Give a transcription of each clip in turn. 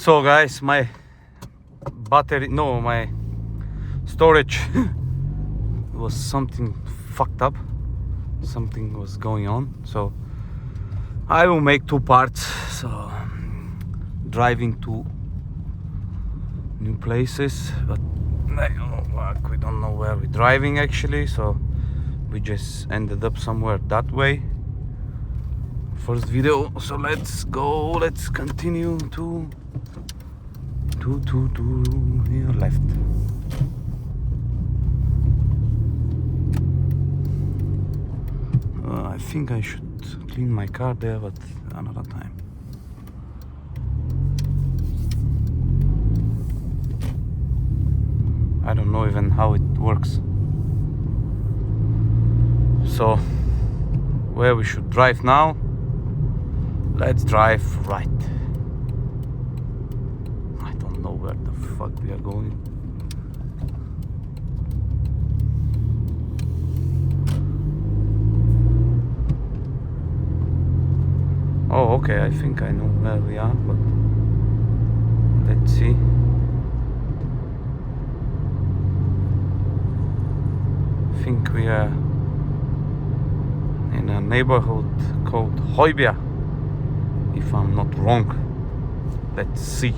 So guys, my storage was something fucked up. Something was going on, so I will make two parts. So driving to new places, but we don't know where we're driving actually, so we just ended up somewhere that way. First video, so let's continue to your left. I think I should clean my car there, but another time. I don't know even how it works. So where we should drive now? Let's drive right. I don't know where the fuck we are going. Oh, okay, I think I know where we are, but let's see. I think we are in a neighborhood called Hoybia, if I'm not wrong. Let's see.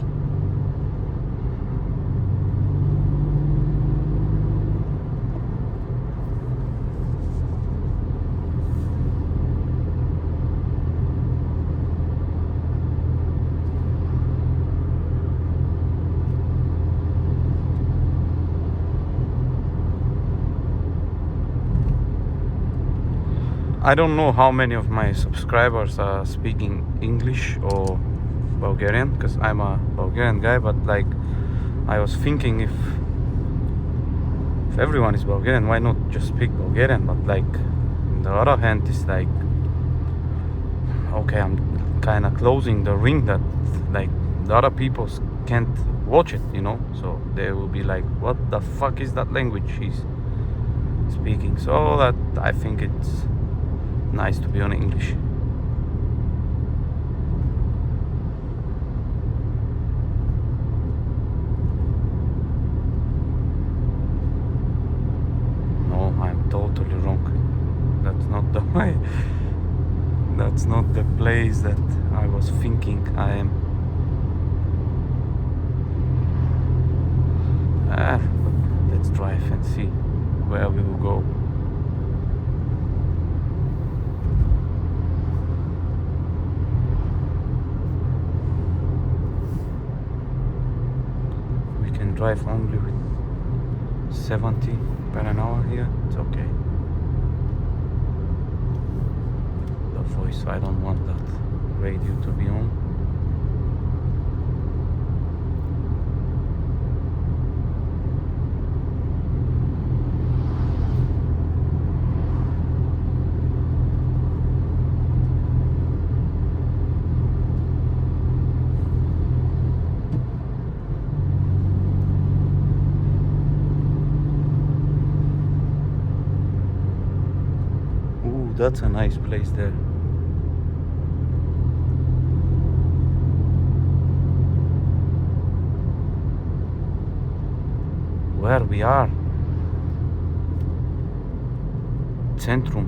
I don't know how many of my subscribers are speaking English or Bulgarian, because I'm a Bulgarian guy, but like I was thinking if everyone is Bulgarian, why not just speak Bulgarian? But like on the other hand, it's like, okay, I'm kind of closing the ring that like the other people can't watch it, you know, so they will be like, what the fuck is that language he's speaking? So that I think it's nice to be on English. No, I'm totally wrong. That's not the way. That's not the place that I was thinking I am. But let's drive and see where we will go. Drive only with 70 per an hour here. It's okay. The voice, I don't want that radio to be on. That's a nice place there. Where we are? Centrum.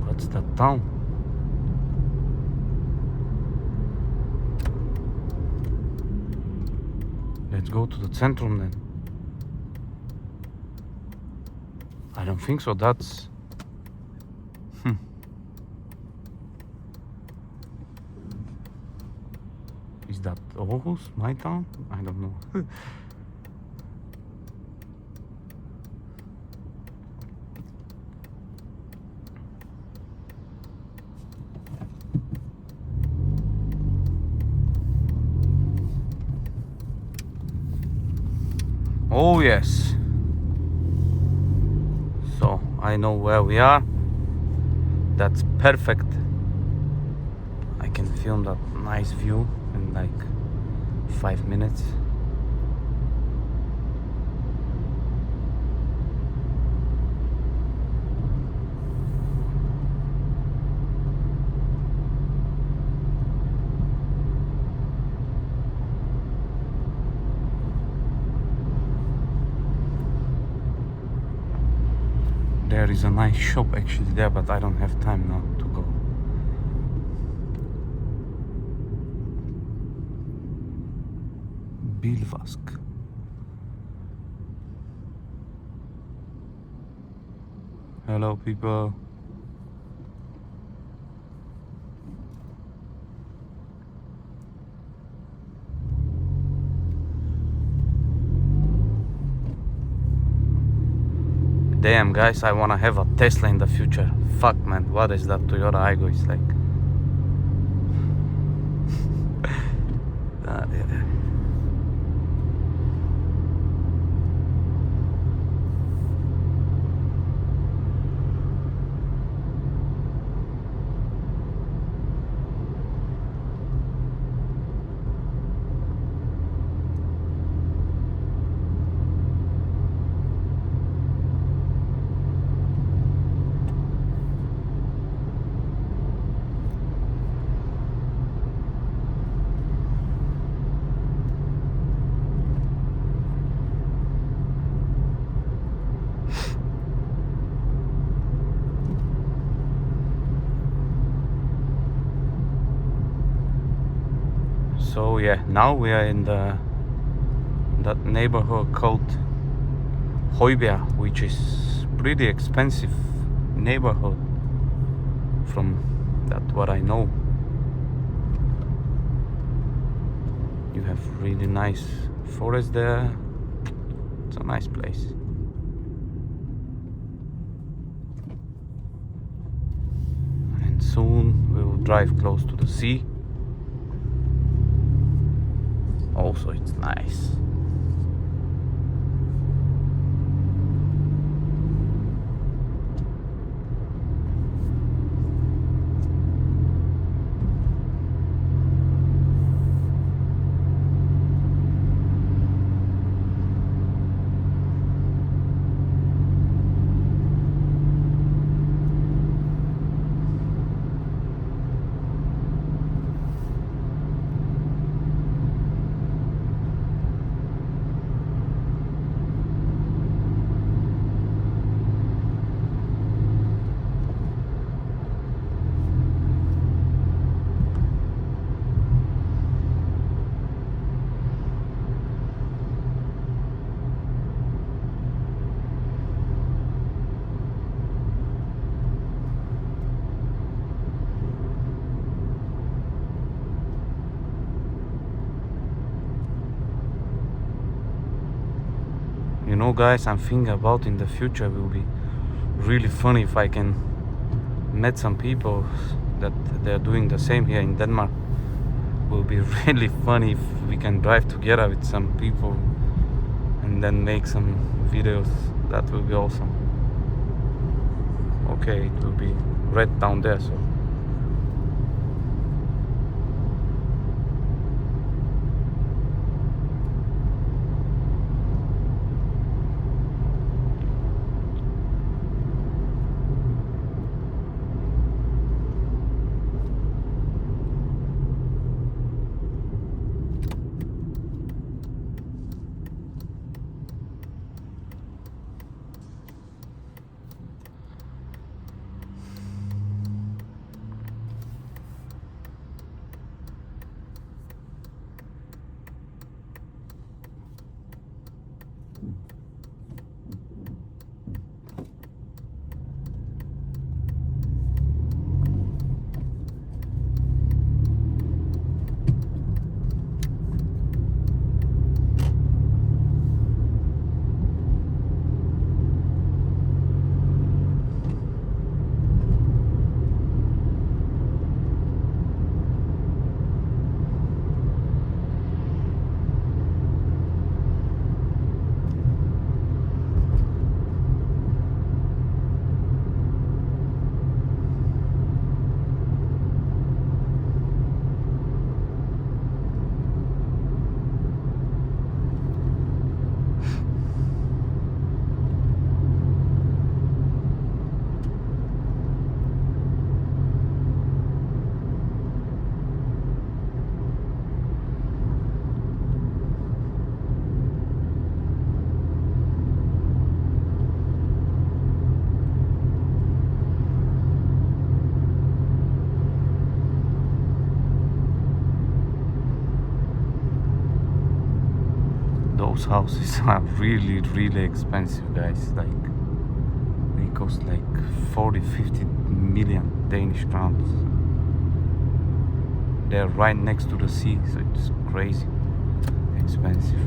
What's that town? Let's go to the Centrum then. I don't think so. That's Is that Aarhus, my town? I don't know. Oh yes. So I know where we are. That's perfect. I can film that nice view in like 5 minutes. There is a nice shop actually there, but I don't have time now to go. Bilvask. Hello people. Damn guys, I wanna have a Tesla in the future. Fuck man, what is that Toyota Aygo is like? Yeah. So yeah, now we are in that neighborhood called Hoibia, which is pretty expensive neighborhood from that what I know. You have really nice forest there. It's a nice place. And soon we will drive close to the sea. Also, it's nice. You know guys, I'm thinking about in the future it will be really funny if I can meet some people that they're doing the same here in Denmark. It will be really funny if we can drive together with some people and then make some videos. That will be awesome. Okay, it will be red down there, so those houses are really, really expensive, guys. Like, they cost like 40-50 million Danish crowns. They're right next to the sea, so it's crazy expensive.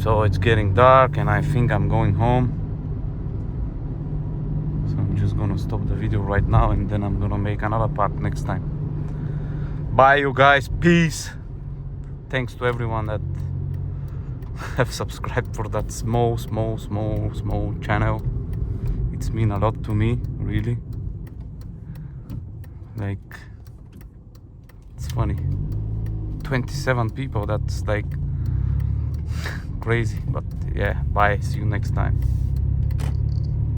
So it's getting dark and I think I'm going home. So I'm just gonna stop the video right now and then I'm gonna make another part next time. Bye you guys, peace. Thanks to everyone that have subscribed for that small channel. It's mean a lot to me, really. Like, it's funny. 27 people, that's like crazy. But yeah, bye, see you next time.